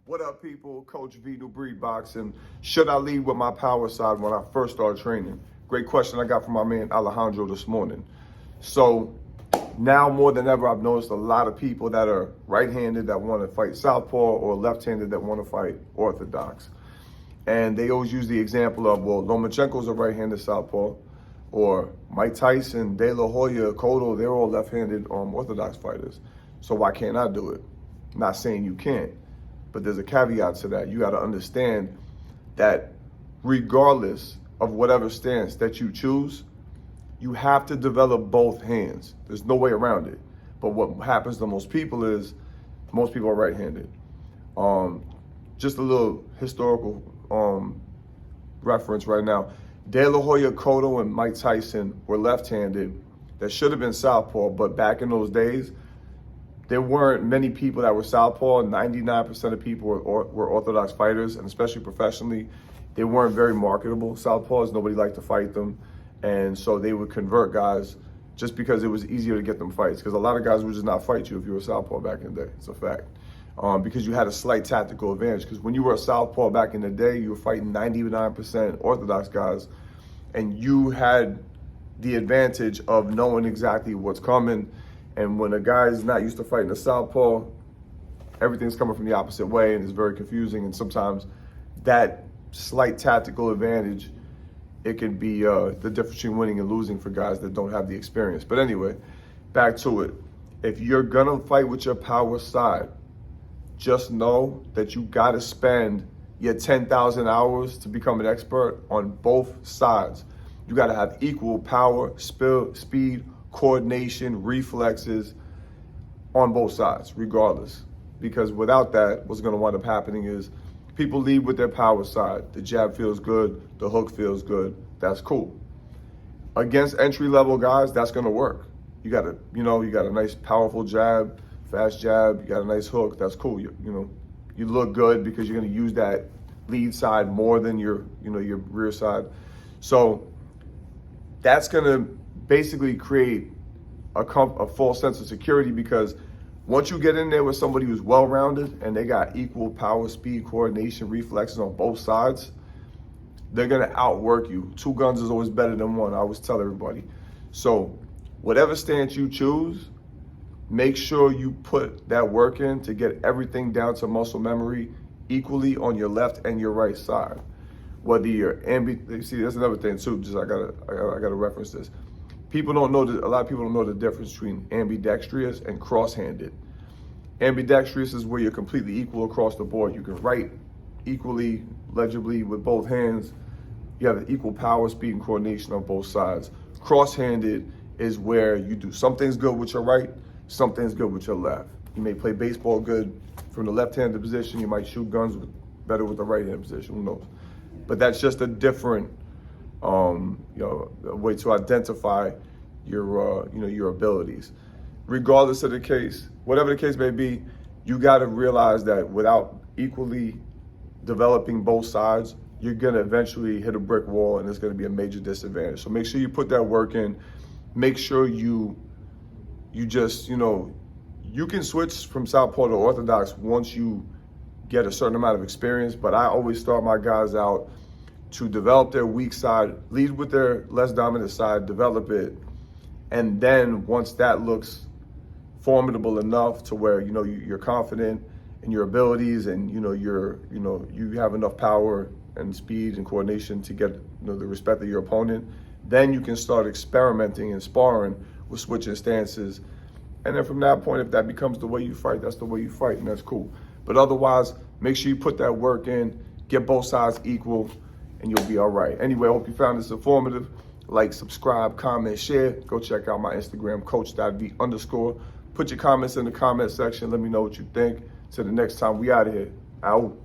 What up, people? Coach V, New Breed Boxing. Should I lead with my power side when I first started training? Great question I got from my man Alejandro this morning. So now more than ever, I've noticed a lot of people that are right-handed that want to fight southpaw or left-handed that want to fight orthodox. And they always use the example of, well, Lomachenko's a right-handed southpaw, or Mike Tyson, De La Hoya, Cotto, they're all left-handed orthodox fighters. So why can't I do it? Not saying you can't. But there's a caveat to that. You got to understand that regardless of whatever stance that you choose, you have to develop both hands. There's no way around it. But what happens to most people is most people are right-handed. Just a little historical reference right now. De La Hoya, Cotto, and Mike Tyson were left-handed. That should have been southpaw, but back in those days, there weren't many people that were southpaw. 99% of people were orthodox fighters, and especially professionally, they weren't very marketable. Southpaws, nobody liked to fight them, and so they would convert guys just because it was easier to get them fights, because a lot of guys would just not fight you if you were southpaw back in the day. It's a fact. Because you had a slight tactical advantage, because when you were a southpaw back in the day, you were fighting 99% orthodox guys, and you had the advantage of knowing exactly what's coming. And when a guy is not used to fighting a southpaw, everything's coming from the opposite way, and it's very confusing. And sometimes that slight tactical advantage, it can be the difference between winning and losing for guys that don't have the experience. But anyway, back to it. If you're gonna fight with your power side, just know that you gotta spend your 10,000 hours to become an expert on both sides. You gotta have equal power, speed, coordination, reflexes on both sides, regardless. Because without that, what's gonna wind up happening is people lead with their power side. The jab feels good, the hook feels good, that's cool. Against entry-level guys, that's gonna work. You got a nice powerful jab, fast jab, you got a nice hook, that's cool. You look good because you're gonna use that lead side more than your rear side. So that's gonna basically create a false sense of security, because once you get in there with somebody who's well-rounded and they got equal power, speed, coordination, reflexes on both sides, they're gonna outwork you. Two guns is always better than one, I always tell everybody. So whatever stance you choose, make sure you put that work in to get everything down to muscle memory equally on your left and your right side. Whether you're see, that's another thing too, just I gotta reference this. A lot of people don't know the difference between ambidextrous and cross-handed. Ambidextrous is where you're completely equal across the board. You can write equally, legibly with both hands. You have equal power, speed, and coordination on both sides. Cross-handed is where you do some things good with your right, some things good with your left. You may play baseball good from the left-handed position. You might shoot guns better with the right-handed position, who knows? But that's just a different a way to identify your abilities. Regardless of the case, whatever the case may be, you got to realize that without equally developing both sides, you're gonna eventually hit a brick wall, and it's gonna be a major disadvantage. So make sure you put that work in. Make sure you just you can switch from southpaw to orthodox once you get a certain amount of experience. But I always start my guys out to develop their weak side, lead with their less dominant side, develop it, and then once that looks formidable enough to where you're confident in your abilities, and you have enough power and speed and coordination to get the respect of your opponent, then you can start experimenting and sparring with switching stances. And then from that point, if that becomes the way you fight, that's the way you fight, and that's cool. But otherwise, make sure you put that work in, get both sides equal, and you'll be all right. Anyway, I hope you found this informative. Like, subscribe, comment, share. Go check out my Instagram, coach.v_. Put your comments in the comment section. Let me know what you think. Till the next time, we out of here. Out.